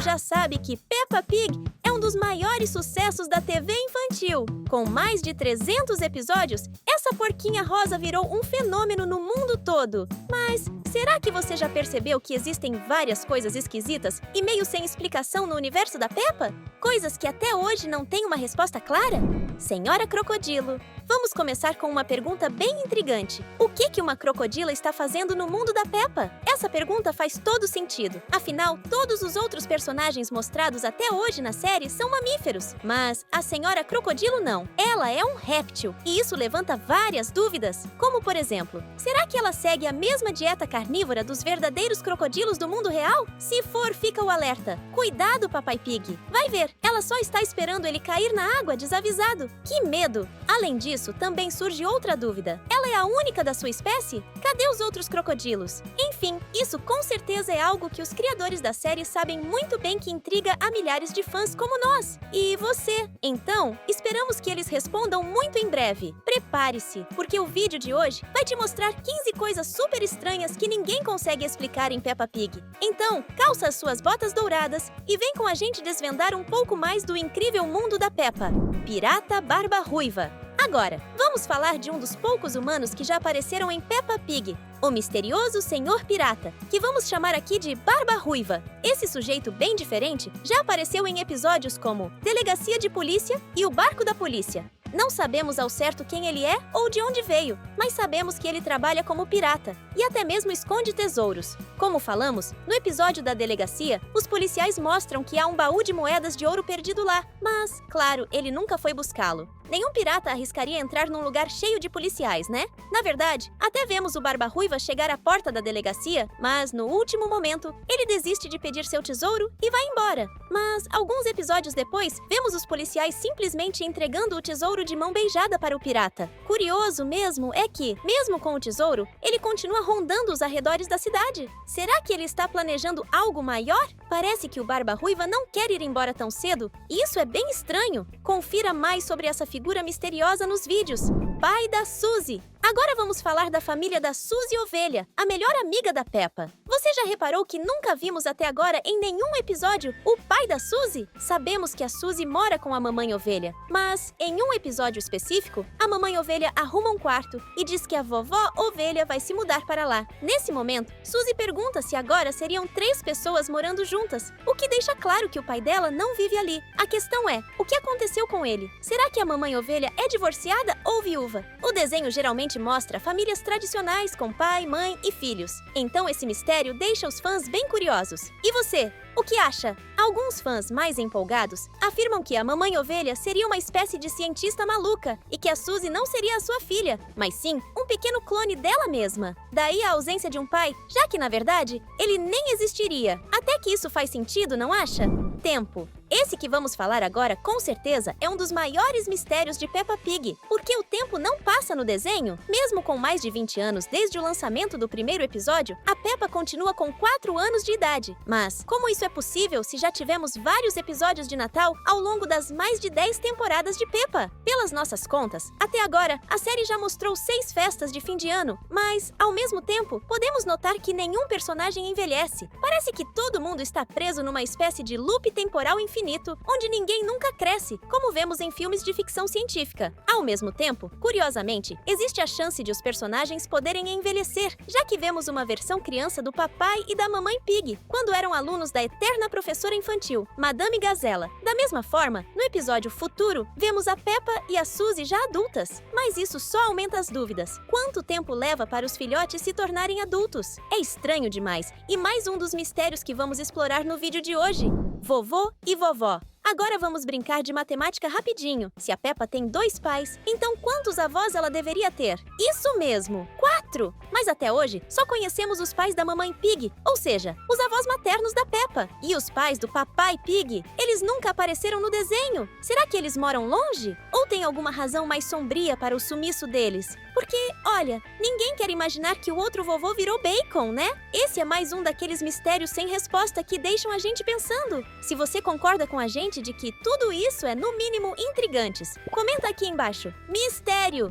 já sabe que Peppa Pig é um dos maiores sucessos da TV infantil. Com mais de 300 episódios, essa porquinha rosa virou um fenômeno no mundo todo. Mas será que você já percebeu que existem várias coisas esquisitas e meio sem explicação no universo da Peppa? Coisas que até hoje não têm uma resposta clara? Senhora Crocodilo, vamos começar com uma pergunta bem intrigante. O que uma crocodila está fazendo no mundo da Peppa? Essa pergunta faz todo sentido. Afinal, todos os outros personagens mostrados até hoje na série são mamíferos. Mas a Senhora Crocodilo não. Ela é um réptil. E isso levanta várias dúvidas. Como, por exemplo, será que ela segue a mesma dieta carnívora dos verdadeiros crocodilos do mundo real? Se for, fica o alerta. Cuidado, Papai Pig. Vai ver, ela só está esperando ele cair na água desavisado. Que medo! Além disso, também surge outra dúvida. Ela é a única da sua espécie? Cadê os outros crocodilos? Enfim, isso com certeza é algo que os criadores da série sabem muito bem que intriga a milhares de fãs como nós. E você? Então, esperamos que eles respondam muito em breve. Prepare-se, porque o vídeo de hoje vai te mostrar 15 coisas super estranhas que ninguém consegue explicar em Peppa Pig. Então, calça as suas botas douradas e vem com a gente desvendar um pouco mais do incrível mundo da Peppa. Pirata Barba Ruiva. Agora, vamos falar de um dos poucos humanos que já apareceram em Peppa Pig, o misterioso Senhor Pirata, que vamos chamar aqui de Barba Ruiva. Esse sujeito bem diferente já apareceu em episódios como Delegacia de Polícia e O Barco da Polícia. Não sabemos ao certo quem ele é ou de onde veio, mas sabemos que ele trabalha como pirata e até mesmo esconde tesouros. Como falamos, no episódio da delegacia, os policiais mostram que há um baú de moedas de ouro perdido lá, mas, claro, ele nunca foi buscá-lo. Nenhum pirata arriscaria entrar num lugar cheio de policiais, né? Na verdade, até vemos o Barba Ruiva chegar à porta da delegacia, mas no último momento, ele desiste de pedir seu tesouro e vai embora. Mas, alguns episódios depois, vemos os policiais simplesmente entregando o tesouro de mão beijada para o pirata. Curioso mesmo é que, mesmo com o tesouro, ele continua rondando os arredores da cidade. Será que ele está planejando algo maior? Parece que o Barba Ruiva não quer ir embora tão cedo, e isso é bem estranho. Confira mais sobre essa figura misteriosa nos vídeos. Pai da Suzy. Agora vamos falar da família da Suzy Ovelha, a melhor amiga da Peppa. Você já reparou que nunca vimos até agora em nenhum episódio o pai da Suzy? Sabemos que a Suzy mora com a mamãe ovelha, mas em um episódio específico, a mamãe ovelha arruma um quarto e diz que a vovó ovelha vai se mudar para lá. Nesse momento, Suzy pergunta se agora seriam 3 pessoas morando juntas, o que deixa claro que o pai dela não vive ali. A questão é, o que aconteceu com ele? Será que a mamãe ovelha é divorciada ou viúva? O desenho geralmente mostra famílias tradicionais com pai, mãe e filhos. Então esse mistério deixa os fãs bem curiosos. E você? O que acha? Alguns fãs mais empolgados afirmam que a mamãe ovelha seria uma espécie de cientista maluca e que a Suzy não seria a sua filha, mas sim um pequeno clone dela mesma. Daí a ausência de um pai, já que na verdade ele nem existiria. Até que isso faz sentido, não acha? Tempo. Esse que vamos falar agora, com certeza, é um dos maiores mistérios de Peppa Pig, porque o tempo não passa no desenho. Mesmo com mais de 20 anos desde o lançamento do primeiro episódio, a Peppa continua com 4 anos de idade. Mas como isso é possível se já tivemos vários episódios de Natal ao longo das mais de 10 temporadas de Peppa? Pelas nossas contas, até agora, a série já mostrou 6 festas de fim de ano, mas, ao mesmo tempo, podemos notar que nenhum personagem envelhece. Parece que todo mundo está preso numa espécie de loop temporal infinito, onde ninguém nunca cresce, como vemos em filmes de ficção científica. Ao mesmo tempo, curiosamente, existe a chance de os personagens poderem envelhecer, já que vemos uma versão criança do papai e da mamãe Pig, quando eram alunos da eterna professora infantil, Madame Gazella. Da mesma forma, no episódio futuro, vemos a Peppa e a Suzy já adultas. Mas isso só aumenta as dúvidas. Quanto tempo leva para os filhotes se tornarem adultos? É estranho demais. E mais um dos mistérios que vamos explorar no vídeo de hoje. Vovô e vovó. Agora vamos brincar de matemática rapidinho. Se a Peppa tem 2 pais, então quantos avós ela deveria ter? Isso mesmo, 4! Mas até hoje, só conhecemos os pais da mamãe Pig, ou seja, os avós maternos da Peppa. E os pais do papai Pig? Eles nunca apareceram no desenho. Será que eles moram longe? Ou tem alguma razão mais sombria para o sumiço deles? Porque, olha, ninguém quer imaginar que o outro vovô virou bacon, né? Esse é mais um daqueles mistérios sem resposta que deixam a gente pensando. Se você concorda com a gente de que tudo isso é, no mínimo, intrigantes, comenta aqui embaixo. Mistério!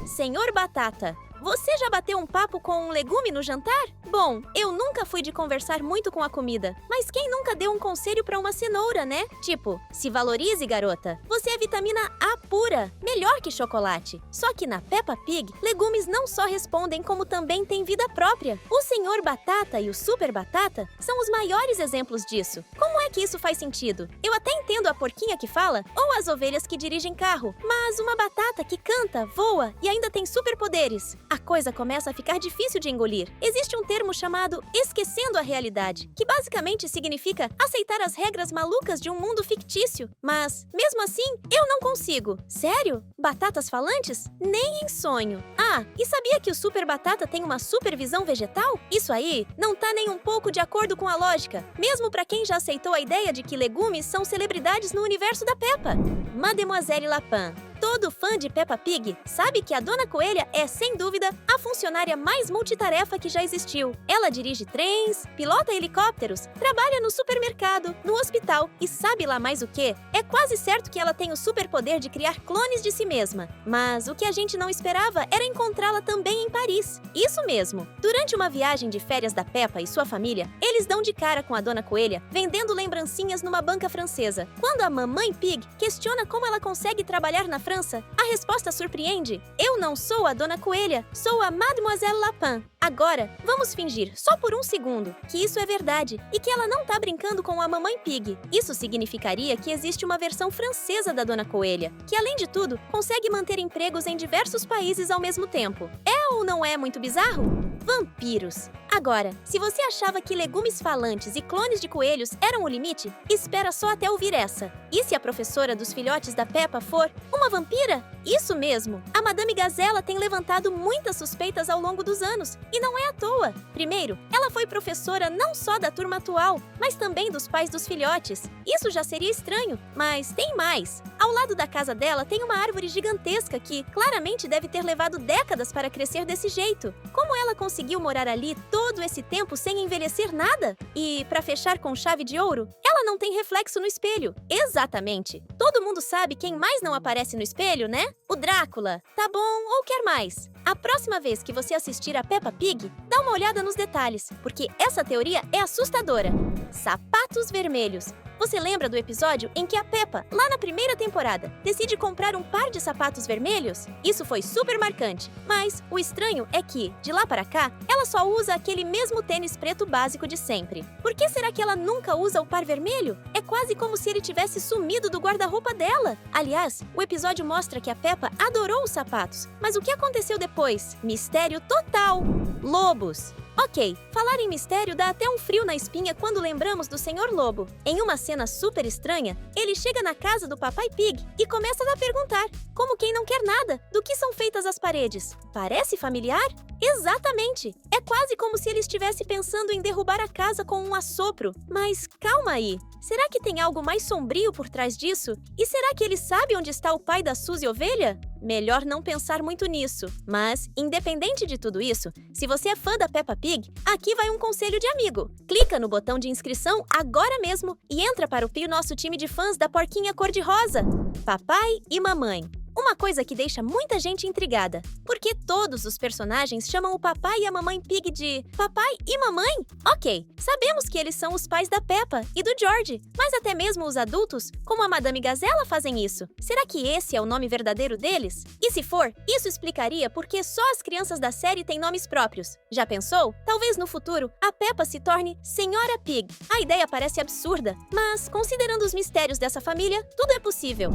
Senhor Batata. Você já bateu um papo com um legume no jantar? Bom, eu nunca fui de conversar muito com a comida, mas quem nunca deu um conselho pra uma cenoura, né? Tipo, se valorize, garota. Você é vitamina A pura, melhor que chocolate. Só que na Peppa Pig, legumes não só respondem como também têm vida própria. O Senhor Batata e o Super Batata são os maiores exemplos disso. Como é que isso faz sentido? Eu até entendo a porquinha que fala ou as ovelhas que dirigem carro, mas uma batata que canta, voa e ainda tem superpoderes. A coisa começa a ficar difícil de engolir. Existe um termo chamado esquecendo a realidade, que basicamente significa aceitar as regras malucas de um mundo fictício. Mas, mesmo assim, eu não consigo. Sério? Batatas falantes? Nem em sonho. Ah, e sabia que o Super Batata tem uma supervisão vegetal? Isso aí não tá nem um pouco de acordo com a lógica, mesmo pra quem já aceitou a ideia de que legumes são celebridades no universo da Peppa. Mademoiselle Lapin. Todo fã de Peppa Pig sabe que a Dona Coelha é, sem dúvida, a funcionária mais multitarefa que já existiu. Ela dirige trens, pilota helicópteros, trabalha no supermercado, no hospital e sabe lá mais o quê? É quase certo que ela tem o superpoder de criar clones de si mesma. Mas o que a gente não esperava era encontrá-la também em Paris. Isso mesmo! Durante uma viagem de férias da Peppa e sua família, eles dão de cara com a Dona Coelha vendendo lembrancinhas numa banca francesa. Quando a Mamãe Pig questiona como ela consegue trabalhar na França, a resposta surpreende. Eu não sou a Dona Coelha, sou a Mademoiselle Lapin. Agora, vamos fingir, só por um segundo, que isso é verdade e que ela não tá brincando com a Mamãe Pig. Isso significaria que existe uma versão francesa da Dona Coelha, que além de tudo, consegue manter empregos em diversos países ao mesmo tempo. É ou não é muito bizarro? Vampiros. Agora, se você achava que legumes falantes e clones de coelhos eram o limite, espera só até ouvir essa. E se a professora dos filhotes da Peppa for uma vampira? Isso mesmo! A Madame Gazela tem levantado muitas suspeitas ao longo dos anos, e não é à toa. Primeiro, ela foi professora não só da turma atual, mas também dos pais dos filhotes. Isso já seria estranho, mas tem mais. Ao lado da casa dela tem uma árvore gigantesca que, claramente, deve ter levado décadas para crescer desse jeito. Como ela conseguiu morar ali todo esse tempo sem envelhecer nada? E, para fechar com chave de ouro, ela não tem reflexo no espelho. Exatamente. Todo mundo sabe quem mais não aparece no espelho, né? O Drácula. Tá bom ou quer mais? A próxima vez que você assistir a Peppa Pig, dá uma olhada nos detalhes, porque essa teoria é assustadora. Sapatos vermelhos. Você lembra do episódio em que a Peppa, lá na primeira temporada, decide comprar um par de sapatos vermelhos? Isso foi super marcante, mas o estranho é que, de lá para cá, ela só usa aquele mesmo tênis preto básico de sempre. Por que será que ela nunca usa o par vermelho? É quase como se ele tivesse sumido do guarda-roupa dela. Aliás, o episódio mostra que a Peppa adorou os sapatos, mas o que aconteceu depois? Mistério total! Lobos! Ok, falar em mistério dá até um frio na espinha quando lembramos do Senhor Lobo. Em uma cena super estranha, ele chega na casa do Papai Pig e começa a perguntar, como quem não quer nada, do que são feitas as paredes. Parece familiar? Exatamente! É quase como se ele estivesse pensando em derrubar a casa com um assopro. Mas calma aí, será que tem algo mais sombrio por trás disso? E será que ele sabe onde está o pai da Suzy Ovelha? Melhor não pensar muito nisso. Mas, independente de tudo isso, se você é fã da Peppa Pig, aqui vai um conselho de amigo. Clica no botão de inscrição agora mesmo e entra para o nosso time de fãs da Porquinha Cor-de-Rosa. Papai e Mamãe. Uma coisa que deixa muita gente intrigada. Por que todos os personagens chamam o papai e a mamãe Pig de papai e mamãe? Ok, sabemos que eles são os pais da Peppa e do George, mas até mesmo os adultos, como a Madame Gazela, fazem isso. Será que esse é o nome verdadeiro deles? E se for, isso explicaria por que só as crianças da série têm nomes próprios. Já pensou? Talvez no futuro, a Peppa se torne Senhora Pig. A ideia parece absurda, mas considerando os mistérios dessa família, tudo é possível.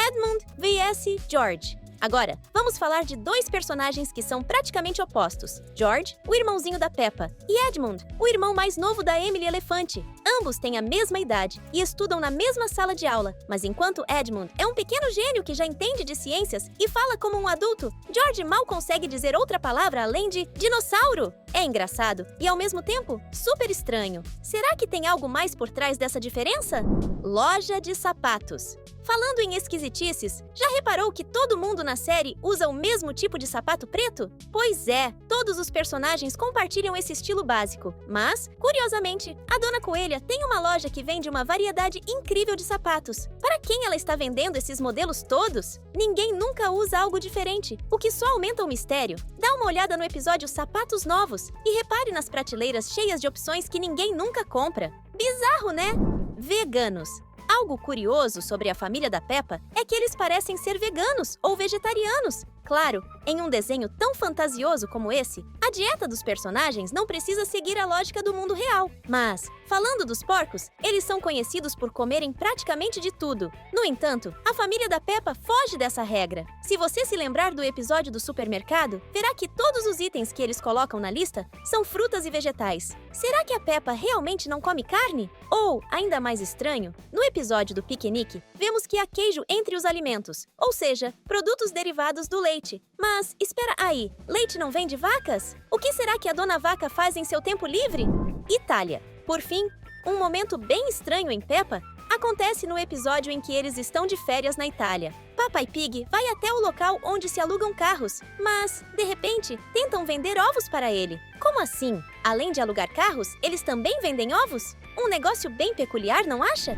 Edmund vs George. Agora, vamos falar de dois personagens que são praticamente opostos. George, o irmãozinho da Peppa, e Edmund, o irmão mais novo da Emily Elefante. Ambos têm a mesma idade e estudam na mesma sala de aula, mas enquanto Edmund é um pequeno gênio que já entende de ciências e fala como um adulto, George mal consegue dizer outra palavra além de dinossauro. É engraçado e, ao mesmo tempo, super estranho. Será que tem algo mais por trás dessa diferença? Loja de sapatos. Falando em esquisitices, já reparou que todo mundo na série usa o mesmo tipo de sapato preto? Pois é, todos os personagens compartilham esse estilo básico. Mas, curiosamente, a Dona Coelha tem uma loja que vende uma variedade incrível de sapatos. Para quem ela está vendendo esses modelos todos? Ninguém nunca usa algo diferente, o que só aumenta o mistério. Dá uma olhada no episódio Sapatos Novos e repare nas prateleiras cheias de opções que ninguém nunca compra. Bizarro, né? Veganos. Algo curioso sobre a família da Peppa é que eles parecem ser veganos ou vegetarianos. Claro, em um desenho tão fantasioso como esse, a dieta dos personagens não precisa seguir a lógica do mundo real. Mas, falando dos porcos, eles são conhecidos por comerem praticamente de tudo. No entanto, a família da Peppa foge dessa regra. Se você se lembrar do episódio do supermercado, verá que todos os itens que eles colocam na lista são frutas e vegetais. Será que a Peppa realmente não come carne? Ou, ainda mais estranho, no episódio do piquenique, vemos que há queijo entre os alimentos, ou seja, produtos derivados do leite. Mas, espera aí, leite não vem de vacas? O que será que a Dona Vaca faz em seu tempo livre? Itália. Por fim, um momento bem estranho em Peppa acontece no episódio em que eles estão de férias na Itália. Papai Pig vai até o local onde se alugam carros, mas, de repente, tentam vender ovos para ele. Como assim? Além de alugar carros, eles também vendem ovos? Um negócio bem peculiar, não acha?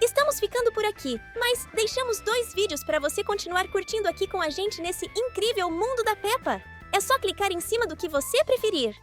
Estamos ficando por aqui, mas deixamos 2 vídeos para você continuar curtindo aqui com a gente nesse incrível mundo da Peppa. É só clicar em cima do que você preferir.